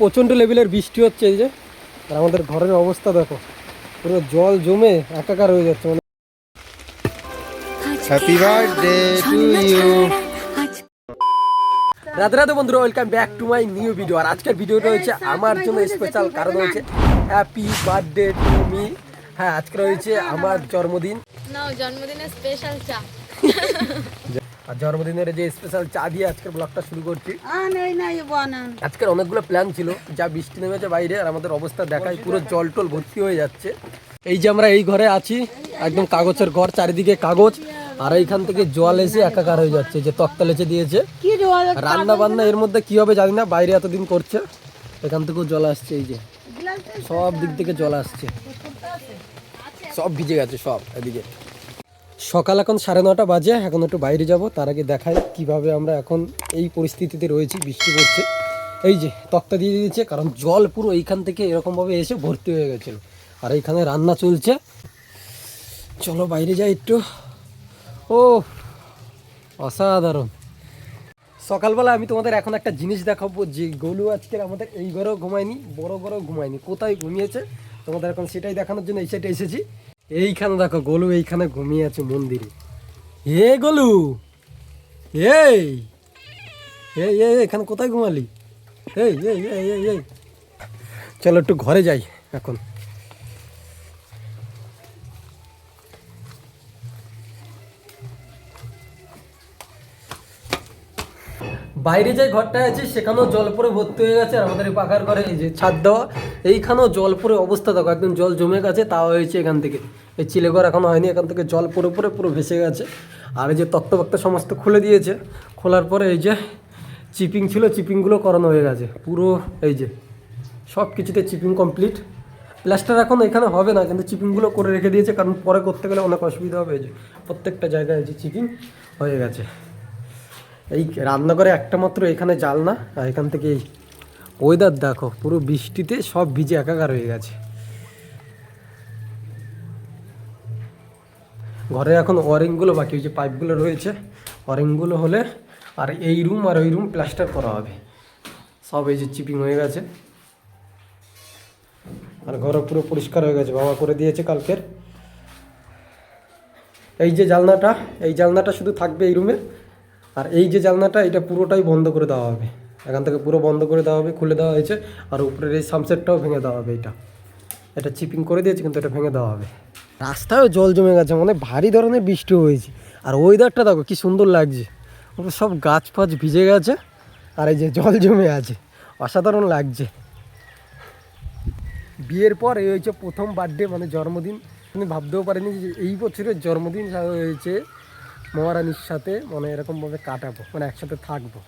প্রচণ্ড লেভেলের বৃষ্টি হচ্ছে এই যে, আর আমাদের ঘরের অবস্থা দেখো, পুরো জল জমে একাকার হয়ে যাচ্ছে। মানে happy birthday to you. Radhe Radhe বন্ধুরা, welcome back to my new video. আর আজকের ভিডিওটা হচ্ছে আমার জন্য স্পেশাল, কারণ হচ্ছে হ্যাপি বার্থডে টু মি। হ্যাঁ, আজকে রয়েছে আমার জন্মদিন। জন্মদিনের স্পেশাল চা। আর জন্মদিনের যে স্পেশাল চা দিয়ে আজকের ব্লগটা শুরু করছি। আজকের অনেকগুলো প্ল্যান ছিল, যা বৃষ্টি নেমেছে বাইরে, আর আমাদের অবস্থা দেখায় পুরো জল টল ভর্তি হয়ে যাচ্ছে। এই যে আমরা এই ঘরে আছি, একদম কাগজের ঘর, চারিদিকে কাগজ, আর এইখান থেকে জল এসে একাকার হয়ে যাচ্ছে। যে তক্তা লেচে দিয়েছে, রান্না বান্না এর মধ্যে কি হবে জানি না, বাইরে এতদিন করছে, এখান থেকেও জল আসছে। এই যে সব দিক থেকে জল আসছে, সব ভিজে গেছে সব এদিকে। সকাল এখন 9:30 বাজে, এখন একটু বাইরে যাব। তার আগে দেখাই কিভাবে আমরা এখন এই পরিস্থিতিতে রয়েছি, বৃষ্টি পড়ছে। এই যে তক্তা দিয়ে দিয়েছে, কারণ জল পুরো এইখান থেকে এরকমভাবে এসে ভর্তি হয়ে গেছিলো, আর এইখানে রান্না চলছে। চলো বাইরে যাই একটু। ও অসাধারণ। সকালবেলা আমি তোমাদের এখন একটা জিনিস দেখাবো, যে গোলু আজকের আমাদের এই ঘরেও ঘুমায়নি, বড় ঘরেও ঘুমায়নি, কোথায় ঘুমিয়েছে তোমাদের এখন সেটাই দেখানোর জন্য এই সাইডে এসেছি। এইখানে দেখো, গোলু এইখানে ঘুমিয়ে আছে মন্দিরে। হে গোলু, এই এই এই এখানে কোথায় ঘুমালি? এই এই এই এই এই চলো একটু ঘরে যাই এখন। বাইরে যে ঘরটায় আছে সেখানেও জল পরে ভর্তি হয়ে গেছে, আর আমাদের এই পাখার ঘরে এই যে ছাদ দেওয়া, এইখানেও জল পরে অবস্থা দেখো, একদম জল জমে গেছে। তাও হয়েছে এখান থেকে, এই চিলে ঘর এখনো হয়নি, এখান থেকে জল পরে পরে পুরো ভেসে গেছে। আর এই যে তক্তা বক্তা সমস্ত খুলে দিয়েছে, খোলার পরে এই যে চিপিং ছিল, চিপিংগুলো করানো হয়ে গেছে পুরো। এই যে সব কিছুতে চিপিং কমপ্লিট। প্লাস্টার এখন এখানে হবে না, কিন্তু চিপিংগুলো করে রেখে দিয়েছে, কারণ পরে করতে গেলে অনেক অসুবিধা হবে। এই যে প্রত্যেকটা জায়গায় যে চিপিং হয়ে গেছে। এই রান্নাঘরে একটা মাত্র এখানে জানলা, আর এখান থেকে এই ওয়েদার দেখো, পুরো বৃষ্টিতে সব ভিজে একাকার হয়ে গেছে। ঘরে এখন ওয়ারিংগুলো বাকি, ওই যে পাইপগুলো রয়েছে, ওয়ারিংগুলো হলে আর এই রুম আর ওই রুম প্লাস্টার করা হবে। সব এই যে চিপিং হয়ে গেছে, আর ঘরও পুরো পরিষ্কার হয়ে গেছে, বাবা করে দিয়েছে কালকের। এই যে জানলাটা, এই জানলাটা শুধু থাকবে এই রুমে, আর এই যে জানলাটা এটা পুরোটাই বন্ধ করে দেওয়া হবে, এখান থেকে পুরো বন্ধ করে দেওয়া হবে, খুলে দেওয়া হয়েছে। আর উপরের এই সামসেটটাও ভেঙে দেওয়া হবে। এটা চিপিং করে দিয়েছে, কিন্তু এটা ভেঙে দেওয়া হবে। রাস্তায়ও জল জমে গেছে, মানে ভারী ধরনের বৃষ্টি হয়েছে। আর ওয়েদারটা দেখো কি সুন্দর লাগছে, সব গাছ ফাছ ভিজে গেছে, আর এই যে জল জমে আছে, অসাধারণ লাগছে। বিয়ের পর এই হয়েছে প্রথম বার্থডে, মানে জন্মদিন। আমি ভাবতেও পারিনি যে এই বছরের জন্মদিন হয়েছে মহারানীর সাথে, মানে এরকমভাবে কাটাবো, মানে একসাথে থাকবো।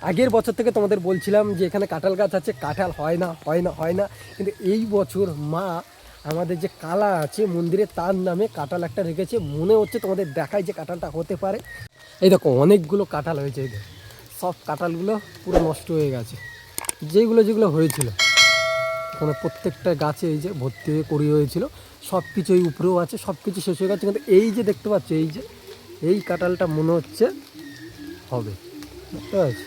আগের বছর থেকে তোমাদের বলছিলাম যে এখানে কাঁঠাল গাছ আছে, কাঁঠাল হয় না হয় না হয় না, কিন্তু এই বছর মা আমাদের যে কালা আছে মন্দিরে, তার নামে কাঁঠাল একটা রেখেছে। মনে হচ্ছে তোমাদের দেখায় যে কাঁঠালটা হতে পারে। এই দেখো অনেকগুলো কাঁঠাল হয়েছে, এই দেখো সব কাঁঠালগুলো পুরো নষ্ট হয়ে গেছে, যেগুলো যেগুলো হয়েছিল। এখানে প্রত্যেকটা গাছে এই যে ভর্তি হয়ে কড়ি হয়েছিল, সব কিছু এই উপরেও আছে, সব কিছু শেষ হয়ে গেছে। কিন্তু এই যে দেখতে পাচ্ছ, এই যে এই কাঁঠালটা মনে হচ্ছে হবে, বুঝতে পারছি।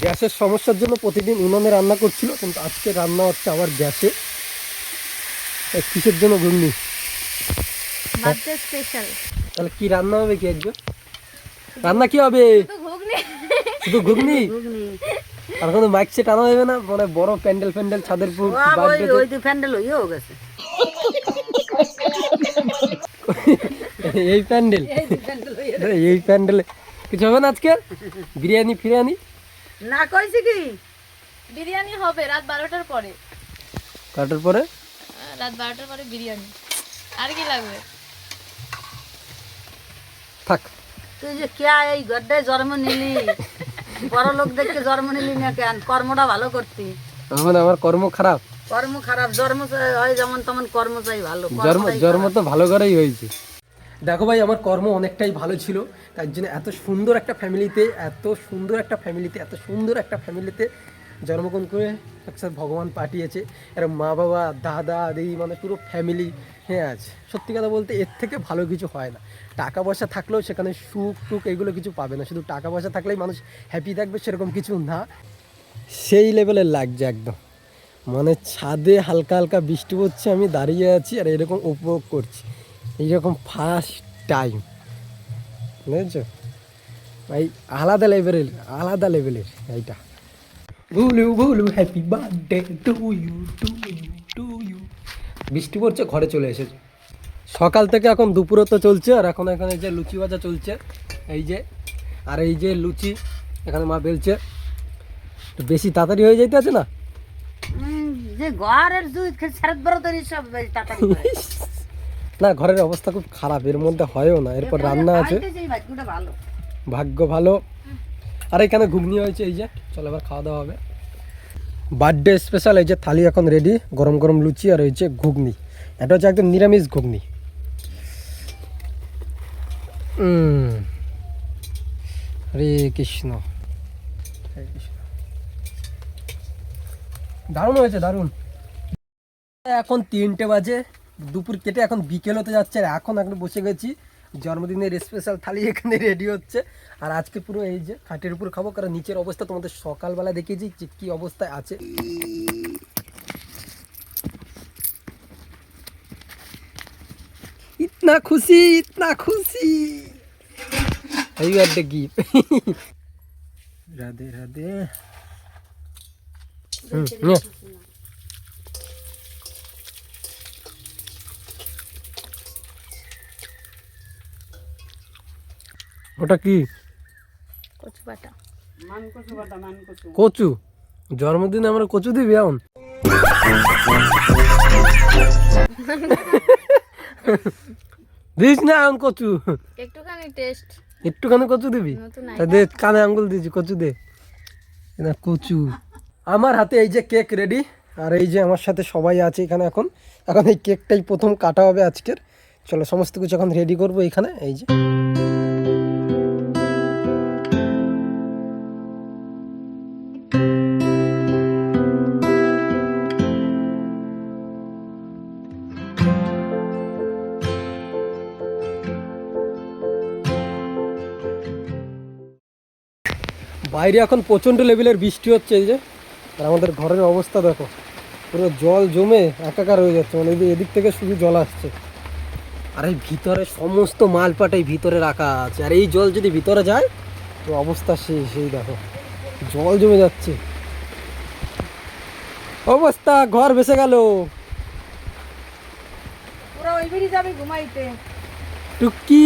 গ্যাসের সমস্যার জন্য প্রতিদিন উনুনে রান্না করছিল, কিন্তু আজকে রান্না হচ্ছে আবার গ্যাসে। কিসের জন্য? ঘুগনি। স্পেশাল। তাহলে কি রান্না হবে? কি একজন রান্না কি হবে? শুধু ঘুগনি? আর কোনো মাইক সেট আনা হবে না? মানে বড় প্যান্ডেল ফ্যান্ডেল ছাদের উপর? এই প্যান্ডেল, এই প্যান্ডেলে কিছু হবে না আজকে? বিরিয়ানি ফিরিয়ানি না কইছি কি বিরিয়ানি হবে রাত 12টার পরে। কাটার পরে? রাত 12টার পরে বিরিয়ানি। আর কি লাগবে? থাক। তুই যে কে এই গড্ডায় জন্ম নিলি, বড় লোক দেখে জন্ম নিলি না কেন? কর্মটা ভালো করতি। মানে আমার কর্ম খারাপ? কর্ম খারাপ, জন্ম হয় যেমন তেমন কর্ম চাই ভালো। জন্ম তো ভালো করেই হয়েছে। দেখো ভাই, আমার কর্ম অনেকটাই ভালো ছিল, তার জন্য এত সুন্দর একটা ফ্যামিলিতে, এত সুন্দর একটা ফ্যামিলিতে জন্মগ্রহণ করে একসাথে ভগবান পাঠিয়েছে। এর মা বাবা দাদা দিদি, মানে পুরো ফ্যামিলি হ্যাঁ আছে। সত্যি কথা বলতে এর থেকে ভালো কিছু হয় না। টাকা পয়সা থাকলেও সেখানে সুখ টুক এগুলো কিছু পাবে না। শুধু টাকা পয়সা থাকলেই মানুষ হ্যাপি থাকবে সেরকম কিছু না। সেই লেভেলের লাগছে একদম, মানে ছাদে হালকা হালকা বৃষ্টি পড়ছে, আমি দাঁড়িয়ে আছি আর এরকম উপভোগ করছি, এইরকম ফার্স্ট টাইম, বুঝেছো ভাই, আলাদা লেভেলের এইটা। Bhulu Bhulu happy birthday to you to you to you. বৃষ্টি পড়ছে, ঘরে চলে এসেছে। সকাল থেকে এখন দুপুরও তো চলছে, আর এখন এখানে যে লুচি ভাজা চলছে, এই যে, আর এই যে লুচি এখানে মা বেলছে, একটু বেশি তাড়াতাড়ি হয়ে যাইতে আছে না, যে ঘরের দুই সাড়ে 12 তৈরি সব তাড়াতাড়ি করে। না ঘরের অবস্থা খুব খারাপ, এর মধ্যে হয়ও না, এরপর রান্না আছে, এই ভাগ্যটা ভালো। ভাগ্য ভালো। আর এখানে ঘুগনি হয়েছে, এই যে, চলো এবার খাওয়া দাওয়া হবে। বার্থডে স্পেশাল এই যে থালি এখন রেডি, গরম গরম লুচি আর হয়েছে ঘুগনি, এটা হচ্ছে একদম নিরামিষ ঘুগনি। হরে কৃষ্ণ, হরে কৃষ্ণ। দারুণ হয়েছে, দারুণ। এখন 3টে বাজে, দুপুর কেটে এখন বিকেল হতে যাচ্ছে, আর এখন বসে গেছি, জন্মদিনের স্পেশাল থালি এখানে রেডি হচ্ছে। আর আজকে পুরো এই যে খাটের উপর খাবো, কারণ নিচের অবস্থা তোমাদের সকালবেলা দেখিয়েছি যে কী অবস্থায় আছে। ইতনা খুশি, ইতনা খুশি, এই বার্থডে গিফট। রাধে রাধে। ওটা কি? কচু বাটা। কচু? জন্মদিনে আমরা কচু দিবি এখন? দিস না এখন কচু, একটুখানি টেস্ট, একটুখানি কচু দিবি? নতুন তা দে, কানে আঙ্গুল দিয়েছি, কচু দে না, কচু। আমার হাতে এই যে কেক রেডি, আর এই যে আমার সাথে সবাই আছে এখানে। এখন এখন এই কেকটাই প্রথম কাটা হবে আজকের। চলো সমস্ত কিছু এখন রেডি করবো এখানে। এই যে বাইরে এখন প্রচণ্ড লেভেলের বৃষ্টি হচ্ছে, এই যে, আর আমাদের ঘরের অবস্থা দেখো, পুরো জল জমে একাকার হয়ে যাচ্ছে, মানে এদিক থেকে শুধু জল আসছে। আর এই ভিতরে সমস্ত মালপাটাই ভিতরে রাখা আছে, আর এই জল যদি ভিতরে যায় তো অবস্থা শেষ। এই দেখো জল জমে যাচ্ছে, অবস্থা ঘর ভেসে গেল। পুরো ওই বেরি যাবে ঘুমাইতে। টুকি।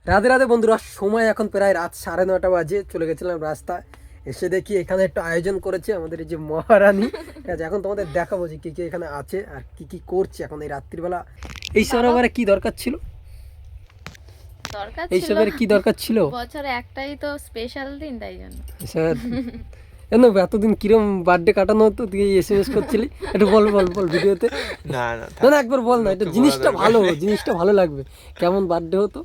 রাধে রাধে বন্ধুরা, সময় এখন প্রায় রাত 9:30 বাজে। চলে গেছিলাম রাস্তায়, এসে দেখি এখানে একটু আয়োজন করেছে আমাদের এই যে মহারানী। ঠিক আছে, এখন তোমাদের দেখাবো যে কী কী এখানে আছে আর কি কি করছে এখন এই রাত্রিবেলা। এই সরোবরে কি দরকার ছিল? দরকার এই ছিল, সবের কি দরকার ছিল? বছরে একটাই তো স্পেশাল দিন, তাই জন্য। স্যার এতদিন কিরম বার্থডে কাটানো হতো, তুই SMS করছিলি, একটু বল বল বল ভিডিওতে। না না না না একবার বল না, এটা জিনিসটা ভালো, জিনিসটা ভালো লাগবে। কেমন বার্থডে হতো?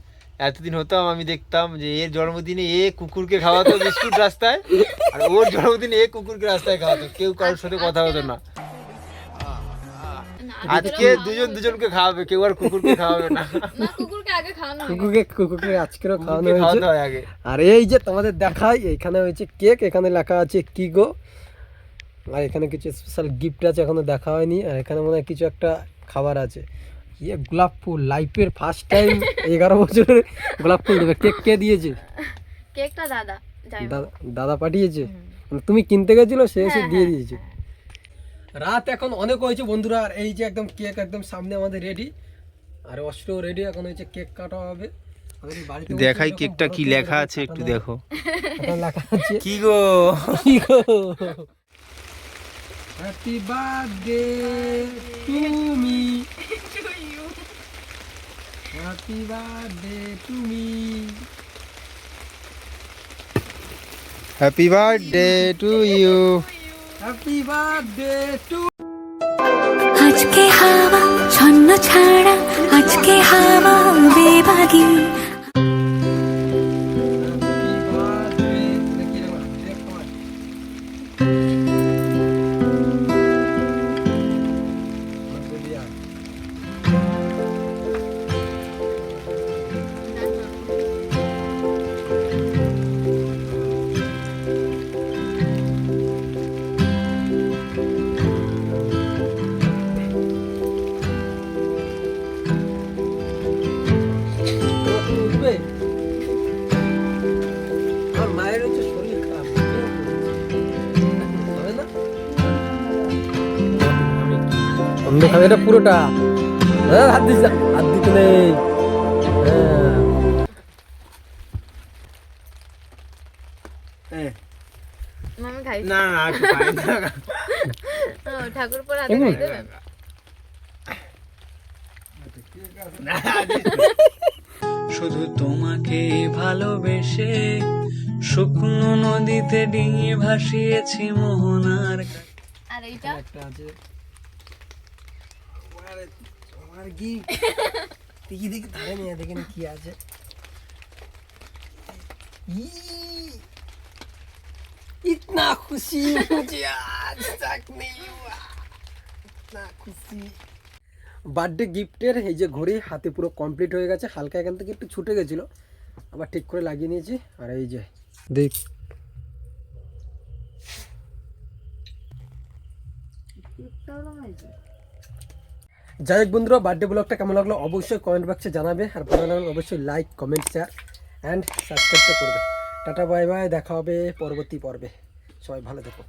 এতদিন হতাম, আমি দেখতাম যে এর জন্মদিনে এ কুকুরকে খাওয়াতো বিস্কুট রাস্তায়, আর ওর জন্মদিনে এ কুকুরকে রাস্তায় খাওয়াতো, কেউ কারোর সাথে কথা হতো না। আজকে দুজনকে খাওয়াবে, কেউ আর কুকুরকে খাওয়াবে না। না, কুকুরকে আগে খাওয়ানো হয়। কুকুরকে আজকেরও খাওয়ানো কুকুরকে হয়েছে। খাওয়াতে হয় আগে। আর এই যে তোমাদের দেখাই, এখানে হয়েছে কেক, এখানে লেখা আছে কি গো, আর এখানে কিছু স্পেশাল গিফট আছে, এখনো দেখা হয়নি। আর এখানে মনে হয় কিছু একটা খাবার আছে। ইয়ে গোলাপ ফুল, লাইফের ফার্স্ট টাইম 11 বছরের গোলাপ ফুল দেবে। কেক কে দিয়েছে? কেকটা দাদা, দাদা পাঠিয়েছে? মানে তুমি কিনতে গেছিল, সে এসে দিয়ে দিয়েছে। রাত এখন অনেক হয়েছে বন্ধুরা, আর এই যে একদম কেক একদম সামনে আমাদের রেডি, আর অস্ত্র রেডি। এখন হয়েছে কেক কাটা হবে। দেখাই কেকটা কি লেখা আছে একটু দেখো। লেখা আছে কি গো, কি গো, happy birthday to me, happy birthday to me, happy birthday to you, happy birthday to. আজকে হাওয়া ছন্ন ছাড়া, আজকে হাওয়া বেবাগি। অন্ধ খাবে এটা পুরোটা। হ্যাঁ হাত দিস না, হাত দিতে নেই। হ্যাঁ মামি খাই না না একটু খাই না। ঠাকুর পর হাতে খাই দেবেন। শুধু তোমাকে ভালোবেসে শুকনো নদীতে ডিঙি ভাসিয়েছি মোহনার আর এইটা একটা আছে আমার কি দেখি দেখি ধারে নিয়ে দেখেন কি আছে। इतना खुशी मुझे आज तक नहीं हुआ, इतना खुशी। বার্থডে গিফটের এই যে ঘড়ি হাতে পুরো কমপ্লিট হয়ে গেছে, হালকা এখান থেকে একটু ছুটে গেছিলো, আবার ঠিক করে লাগিয়ে নিয়েছি। আর এই যে দেখ যাই হোক বন্ধুরা, বার্থডে ব্লগটা কেমন লাগলো অবশ্যই কমেন্ট বক্সে জানাবে, আর ভালো লাগলে অবশ্যই লাইক কমেন্ট শেয়ার অ্যান্ড সাবস্ক্রাইবটা করবে। টাটা বাই বাই, দেখা হবে পরবর্তী পর্বে, সবাই ভালো থেকো।